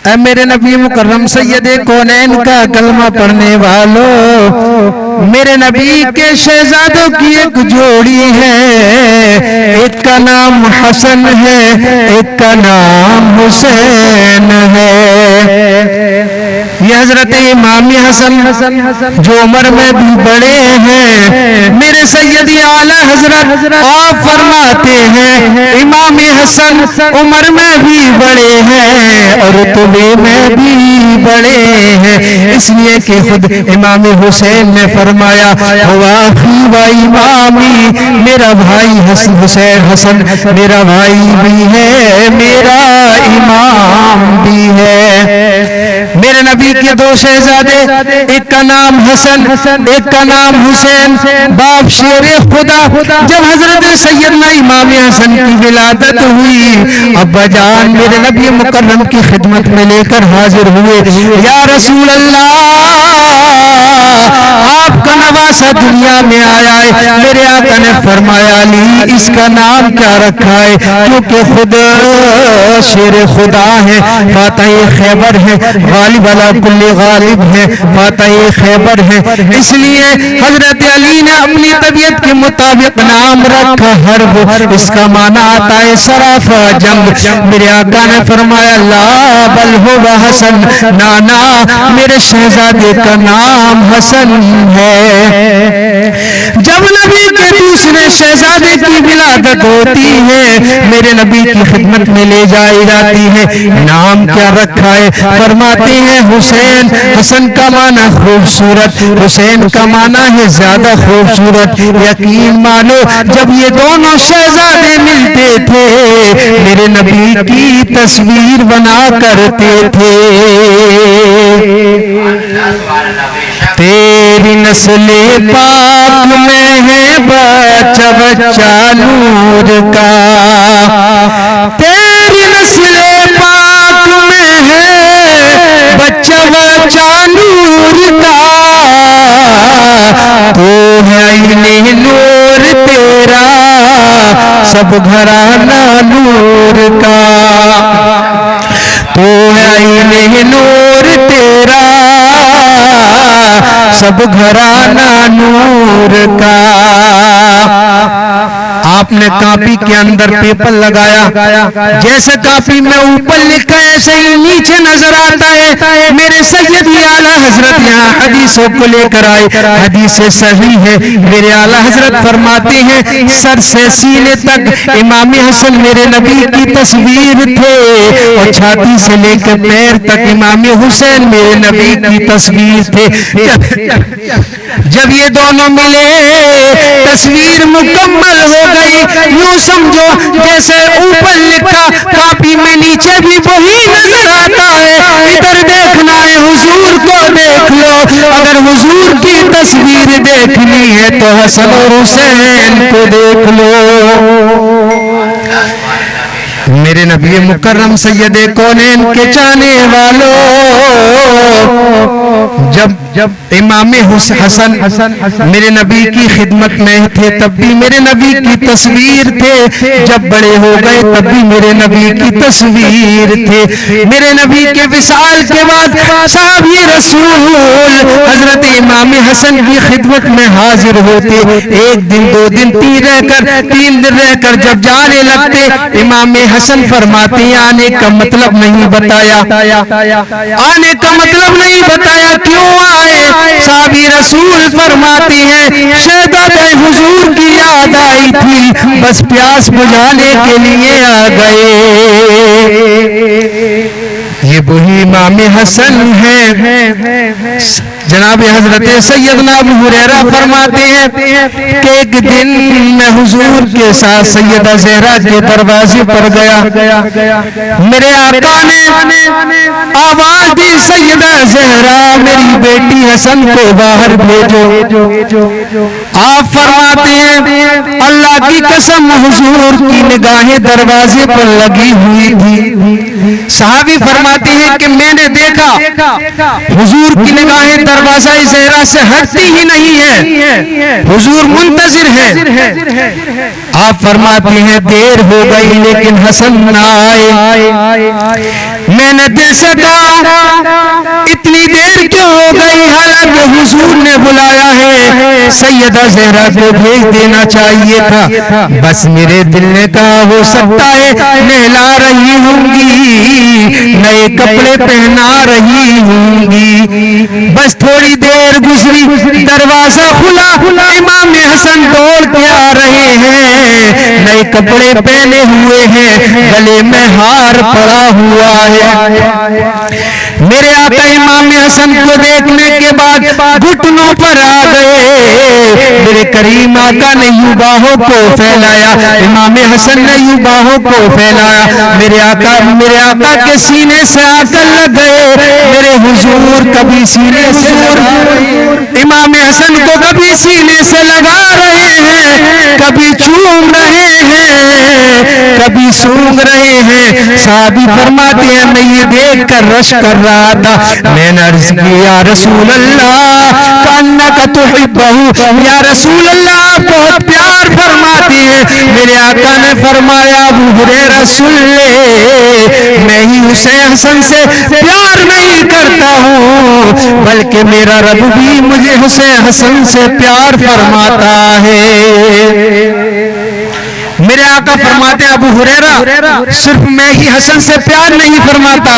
اے میرے نبی مکرم سید کونین کا کلمہ پڑھنے والوں، میرے نبی کے شہزادوں کی ایک جوڑی ہے، ایک کا نام حسن ہے، ایک کا نام حسین ہے۔ یہ حضرت امام حسن جو عمر میں بھی بڑے ہیں، میرے سیدی اعلیٰ حضرت آپ فرماتے ہیں امام حسن عمر میں بھی بڑے ہیں اور رتبے میں بھی بڑے ہیں، اس لیے کہ خود امام حسین نے فرمایا واخی و امامی، میرا بھائی حسن میرا بھائی بھی ہے، میرا امام بھی ہے۔ میرے نبی کے دو شہزادے، ایک کا نام حسن ایک کا نام حسین، باپ شیر خدا۔ جب حضرت سیدنا امام حسن کی ولادت ہوئی، ابا جان میرے نبی مکرم کی خدمت میں لے کر حاضر ہوئے، یا رسول اللہ آپ کا نواسہ دنیا میں آیا ہے۔ میرے آقا نے فرمایا علی اس کا نام کیا رکھا ہے؟ کیونکہ خود شیر خدا ہے، فاتح خیبر ہے، غالب علی کل غالب ہے، فاتح خیبر ہے، اس لیے حضرت علی نے اپنی طبیعت کے مطابق نام رکھا حرب، اس کا معنی آتا ہے سرافہ جنگ۔ میرے آقا نے فرمایا لا بل ہوا حسن، نانا میرے شہزادے کا نام حسن ہے۔ جب نبی کے دوسرے شہزادے کی ولادت ہوتی ہے، میرے نبی کی خدمت میں لے جائی جاتی ہے، نام کیا رکھا ہے؟ فرماتے ہیں حسین۔ حسن کا معنی خوبصورت، حسین کا معنی ہے زیادہ خوبصورت۔ یقین مانو جب یہ دونوں شہزادے ملتے تھے، میرے نبی کی تصویر بنا کرتے تھے۔ تیری نسل پاک میں ہے بچہ بچہ نور کا، تیری نسل پاک میں ہے بچہ بچہ نور کا، تو ہے عین نور تیرا سب گھرانہ نور کا، تو ہے عین نور تیرا سب گھرانہ نور کا۔ آپ نے کاپی کے اندر پیپر لگایا، جیسے کاپی میں اوپر لکھا ہے ایسے ہی نیچے نظر آتا ہے۔ میرے سیدی اعلیٰ حضرت یہاں حدیثوں کو لے کر آئے، حدیث صحیح ہے۔ میرے اعلیٰ حضرت فرماتے ہیں سر سے سینے تک امام حسن میرے نبی کی تصویر تھے، اور چھاتی سے لے کر پیر تک امام حسین میرے نبی کی تصویر تھے۔ جب یہ دونوں ملے تصویر مکمل ہو گئی، یوں سمجھو جیسے اوپر لکھا کاپی میں نیچے بھی وہی نظر آتا ہے۔ ادھر دیکھنا ہے حضور کو دیکھ لو، اگر حضور کی تصویر دیکھنی ہے تو حسن اور حسین کو دیکھ لو۔ میرے نبی مکرم سید کونین کے چاہنے والوں، جب امام حسن میرے نبی کی خدمت میں تھے تب بھی میرے نبی کی تصویر تھے، جب بڑے ہو گئے تب بھی میرے نبی کی تصویر تھے۔ میرے نبی کے وصال کے بعد صحابی رسول حضرت امام حسن کی خدمت میں حاضر ہوتے، ایک دن دو دن تین دن رہ کر جب جانے لگتے، امام حسن فرماتے ہیں آنے کا مطلب نہیں بتایا، آنے کا مطلب نہیں بتایا کیوں آئے؟ صحابی رسول فرماتے ہیں شہزادہ حضور کی یاد آئی تھی، بس پیاس بجھانے کے لیے آ گئے۔ یہ وہی امام حسن ہے۔ جناب حضرت سیدنا ابو ہریرہ فرماتے ہیں کہ ایک دن میں حضور کے ساتھ سیدہ زہرا کے دروازے پر گیا، میرے آقا نے آواز دی سیدہ زہرا میری بیٹی حسن کو باہر بھیجو۔ آپ فرماتے ہیں اللہ کی قسم حضور کی نگاہیں دروازے پر لگی ہوئی تھی۔ صحابی فرماتے ہیں کہ میں نے دیکھا حضور کی نگاہیں دروازہ زہرا سے ہٹتی ہی نہیں ہے، حضور منتظر ہے۔ آپ فرماتے ہیں دیر ہو گئی لیکن حسن نہ آئے۔ میں نے دل سے کہا اتنی دیر کیوں ہو گئی، حالانکہ حضور نے بلایا ہے، سیدہ زہرا کو بھیج دینا چاہیے تھا، بس میرے دل نے کہا ہو سکتا ہے نہلا رہی ہوں گی، نئے کپڑے پہنا رہی ہوں گی۔ بس تھوڑی دیر گزری، دروازہ کھلا، امام حسن دوڑ کے آ رہے ہیں، نئے کپڑے پہنے ہوئے ہیں، گلے میں ہار پڑا ہوا ہے۔ میرے آقا امام حسن کو دیکھنے کے بعد گھٹنوں پر آ گئے، میرے کریم آقا نے یوں باہوں کو پھیلایا، امام حسن نے یوں باہوں کو پھیلایا، میرے آقا کے سینے سے آ کر لگ گئے، میرے حضور کبھی سینے سے امام حسن کو کبھی سینے سے لگا رہے ہیں، کبھی چوم رہے ہیں، کبھی سونگ رہے ہیں۔ صحابی فرماتے ہیں میں یہ دیکھ کر رش کر رہا تھا، میں نے عرض کی یا رسول اللہ کانک تحبہ، یا رسول اللہ آپ بہت پیار فرماتے ہیں۔ میرے آقا نے فرمایا ابو ہریرہ سن لے، میں ہی حسین حسن سے پیار نہیں کرتا ہوں، بلکہ میرا رب بھی مجھے حسین حسن سے پیار فرماتا ہے۔ میرے آقا فرماتے ہیں ابو ہریرہ صرف میں ہی حسن سے پیار نہیں فرماتا،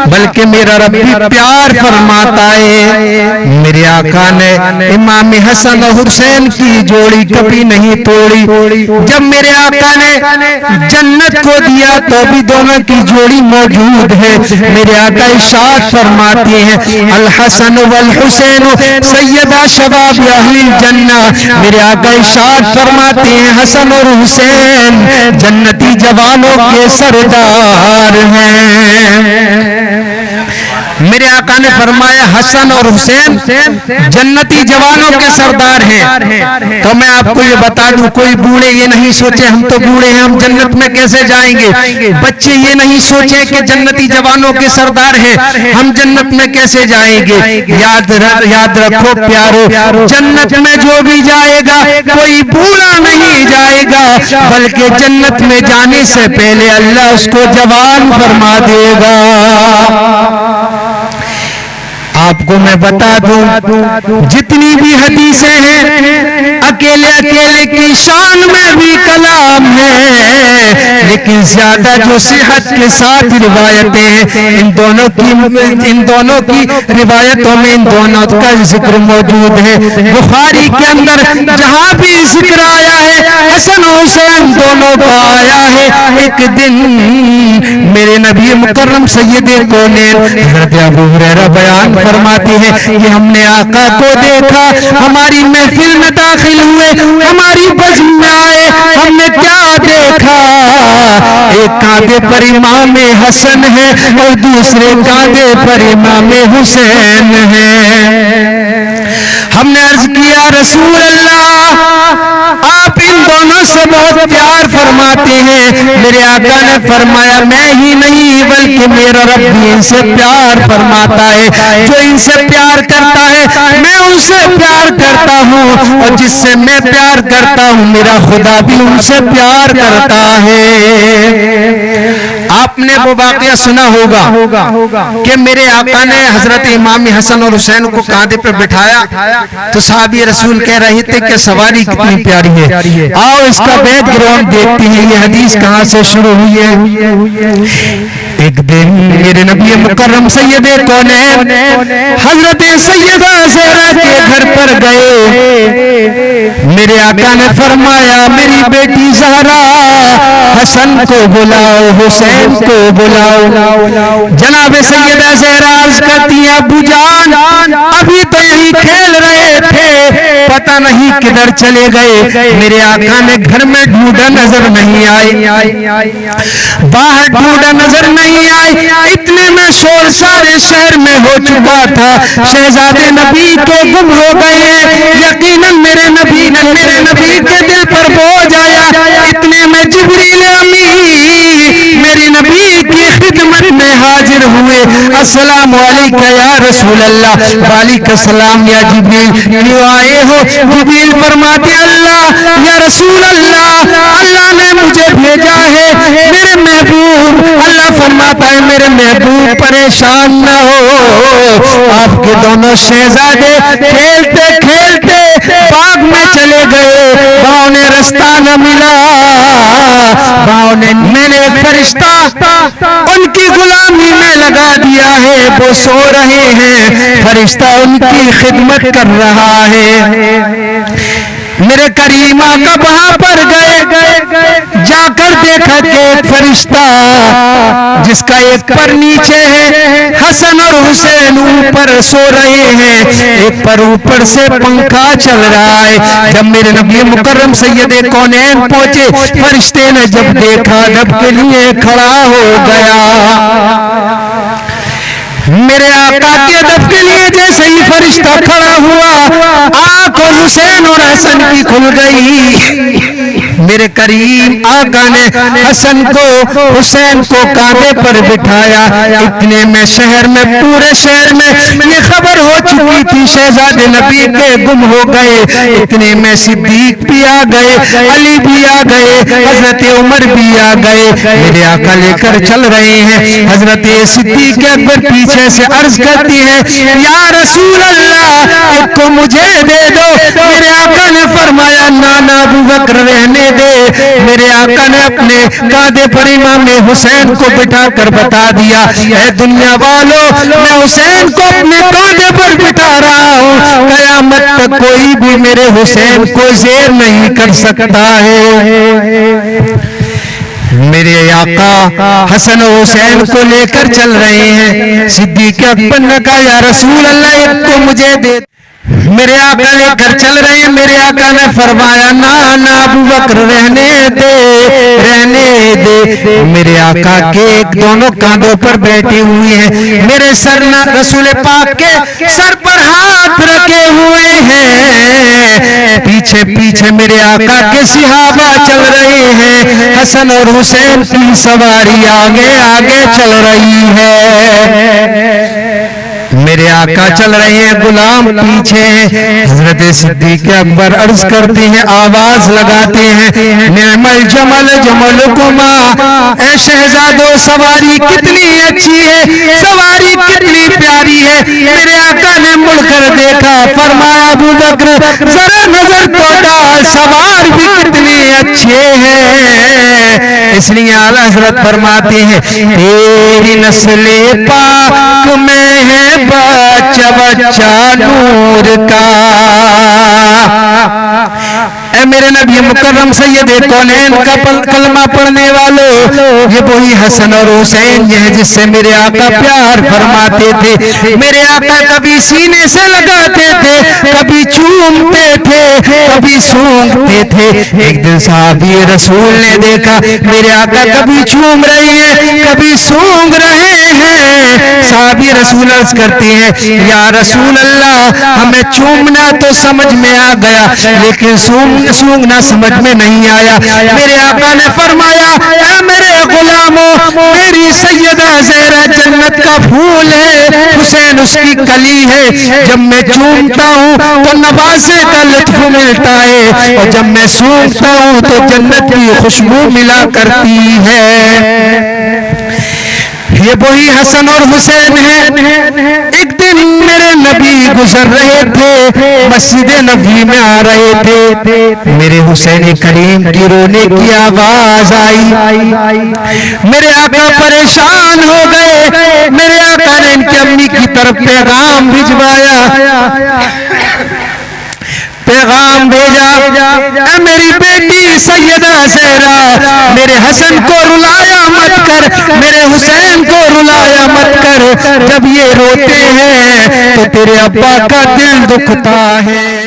بلکہ میرا رب بھی پیار فرماتا ہے۔ میرے آقا نے امام حسن اور حسین کی جوڑی کبھی نہیں توڑی، جب میرے آقا نے جنت کو دیا تو بھی دونوں کی جوڑی موجود ہے۔ میرے آقا ارشاد فرماتے ہیں الحسن والحسین سیدہ شباب اہل الجنہ، میرے آقا ارشاد فرماتے ہیں حسن اور حسین جنتی جوانوں کے سردار ہیں۔ میرے آقا نے فرمایا حسن اور حسین جنتی جوانوں کے سردار ہیں، تو میں آپ کو یہ بتا دوں کوئی بوڑھے یہ نہیں سوچے ہم تو بوڑھے ہیں ہم جنت میں کیسے جائیں گے، بچے یہ نہیں سوچے کہ جنتی جوانوں کے سردار ہیں ہم جنت میں کیسے جائیں گے۔ یاد رکھو پیارو، جنت میں جو بھی جائے گا کوئی بوڑھا نہیں جائے گا، بلکہ جنت میں جانے سے پہلے اللہ اس کو جوان فرما دے گا۔ آپ کو میں بتا دوں جتنی بھی حدیثیں ہیں اکیلے کی شان میں بھی کلام ہے، لیکن زیادہ جو صحت کے ساتھ روایتیں ہیں ان دونوں کی روایتوں میں ان دونوں کا ذکر موجود ہے۔ بخاری کے اندر جہاں بھی ذکر آیا ہے حسن و حسین دونوں کا آیا ہے۔ ایک دن میرے نبی مکرم سید کونین حضرت ابو ہریرہ بیان فرماتی ہے کہ ہم نے آقا کو دیکھا، ہماری محفل میں داخل ہوئے، ہماری بزم میں آئے، ہم نے کیا دیکھا، ایک کاندھے پر امام حسن ہے اور دوسرے کاندھے پر امام حسین ہے۔ ہم نے عرض کیا رسول اللہ آپ ان دونوں سے بہت پیار فرماتے ہیں، میرے آقا نے فرمایا میں ہی نہیں بلکہ میرا رب بھی ان سے پیار فرماتا ہے، جو ان سے پیار کرتا ہے میں ان سے پیار کرتا ہوں، اور جس سے میں پیار کرتا ہوں میرا خدا بھی ان سے پیار کرتا ہے۔ آپ نے وہ واقعہ سنا ہوگا کہ میرے آقا نے حضرت امام حسن اور حسین کو کاندھے پر بٹھایا تو صحابی رسول کہہ رہے تھے کہ سواری کتنی پیاری ہے، آؤ اس کا بیک گراؤنڈ دیکھتے ہیں یہ حدیث کہاں سے شروع ہوئی ہے۔ ایک دن میرے نبی مکرم سید کونین حضرت سیدہ زہرا کے گھر پر گئے، میرے آقا نے فرمایا میری بیٹی زہرا حسن کو بلاؤ حسین کو بلاؤ۔ جناب سیدہ زہرا عرض کرتی ہیں ابو جان ابھی تو یہی کھیل رہے تھے پتہ نہیں کدھر چلے گئے، میرے آقا نے گھر میں ڈھونڈا نظر نہیں آئی، باہر ڈھونڈا نظر نہیں آئی، اتنے میں شور سارے شہر میں ہو چکا تھا، شہزادے نبی کے گم ہو گئے، یقیناً میرے نبی کے دل پر بوجھ آیا۔ اتنے میں جبریل امین میرے نبی کی خدمت میں حاضر ہوئے. السلام علیکم یا رسول اللہ. وعلیکم السلام یا جبریل. کیوں آئے ہو؟ جبریل فرماتے اللہ یا رسول اللہ, اللہ نے مجھے بھیجا ہے میرے محبوب. اللہ فرماتا ہے میرے محبوب پریشان نہ ہو. آپ کے دونوں شہزادے کھیلتے کھیلتے باغ میں چلے گئے. باؤں نے رستہ نہ ملا. باؤں نے میں نے ایک فرشتہ ان کی غلامی میں لگا دیا ہے. وہ سو رہے ہیں, فرشتہ ان کی خدمت کر رہا ہے. میرے کریم آقا وہاں پر گئے, جا کر دیکھا کہ ایک فرشتہ جس کا ایک پر نیچے ہے, حسن اور حسین اوپر سو رہے ہیں, ایک پر اوپر سے پنکھا چل رہا ہے. جب میرے نبی مکرم سید کونین پہنچے, فرشتے نے جب دیکھا ادب کے لیے کھڑا ہو گیا. میرے آقا کے ادب کے لیے جیسے ہی فرشتہ کھڑا ہوا, آنکھ حسین اور حسن کی کھل گئی. میرے کریم آقا نے حسن کو حسین کو کاندھے پر بٹھایا. اتنے میں شہر میں پورے شہر میں یہ خبر ہو چکی تھی شہزادے نبی کے گم ہو گئے. اتنے میں صدیق بھی آ گئے, علی بھی آ گئے, حضرت عمر بھی آ گئے. میرے آقا لے کر چل رہے ہیں. حضرت صدیق اکبر پیچھے سے عرض کرتی ہے یا رسول اللہ ایک کو مجھے دے دو. میرے آقا نے فرمایا نانا ابو بکر رہنے دے. میرے آقا نے اپنے کاندھے پر امام حسین کو بٹھا کر بتا دیا اے دنیا والوں میں حسین کو اپنے کاندھے پر بٹھا رہا ہوں, قیامت تک کوئی بھی میرے حسین کو زیر نہیں کر سکتا ہے. میرے آقا حسن و حسین کو لے کر چل رہے ہیں. صدیق اکبر نے کہا یا رسول اللہ ایک کو مجھے دے. میرے آقا لے کر چل رہے ہیں. میرے آقا نے فرمایا نا ابو بکر رہنے دے رہنے دے. میرے آقا کے ایک دونوں کاندھوں پر بیٹھی ہوئی ہیں. میرے سر رسول پاک کے سر پر ہاتھ رکھے ہوئے ہیں. پیچھے پیچھے میرے آقا کے صحابہ چل رہے ہیں. حسن اور حسین کی سواری آگے آگے چل رہی ہے. میرے آقا چل رہے ہیں, غلام پیچھے ہیں. حضرت صدیق اکبر عرض کرتے ہیں, آواز لگاتے ہیں نعم الجمل جملکما, اے شہزادو سواری کتنی اچھی ہے, سواری کتنی پیاری ہے. میرے آقا نے مڑ کر دیکھا, فرمایا ابو بکر ذرا نظر تو ڈال, سوار بھی کتنے اچھے ہیں. اس لیے اعلیٰ حضرت فرماتے ہیں تیری نسل پاک میں ہے بچہ بچہ نور کا. اے میرے نبی مکرم سید کونین کا کلمہ پڑھنے والوں, یہ وہی حسن اور حسین یہ جس سے میرے آقا پیار فرماتے تھے. میرے آقا کبھی سینے سے لگاتے تھے, کبھی چومتے تھے, کبھی سونگتے تھے. ایک دن صحابی رسول نے دیکھا میرے آقا کبھی چوم رہے ہیں کبھی سونگ رہے ہیں. صحابی رسول عرض کرتے ہیں یا رسول اللہ ہمیں چومنا تو سمجھ میں آ گیا لیکن سونگنا سمجھ میں نہیں آیا. میرے آقا نے فرمایا اے میرے غلاموں, میری سیدہ زہرا جنت کا پھول ہے, حسین اس کی کلی ہے. جب میں چومتا ہوں تو نوازے کا لطف ملتا ہے, اور جب میں سونگتا ہوں تو جنت کی خوشبو ملا کرتی ہے. یہ وہی حسن اور حسین ہیں. ایک دن میرے نبی گزر رہے تھے, مسجد نبی میں آ رہے تھے. میرے حسین کریم کی رونے کی آواز آئی. میرے آقا پریشان ہو گئے. میرے آقا نے ان کی امی کی طرف پیغام بھجوایا, پیغام بھیجا اے میری بیٹی سیدہ زہرا, میرے حسن کو رلایا مت کر, میرے حسین کو رلایا مت کر. جب یہ روتے ہیں تو تیرے ابا کا دل دکھتا ہے.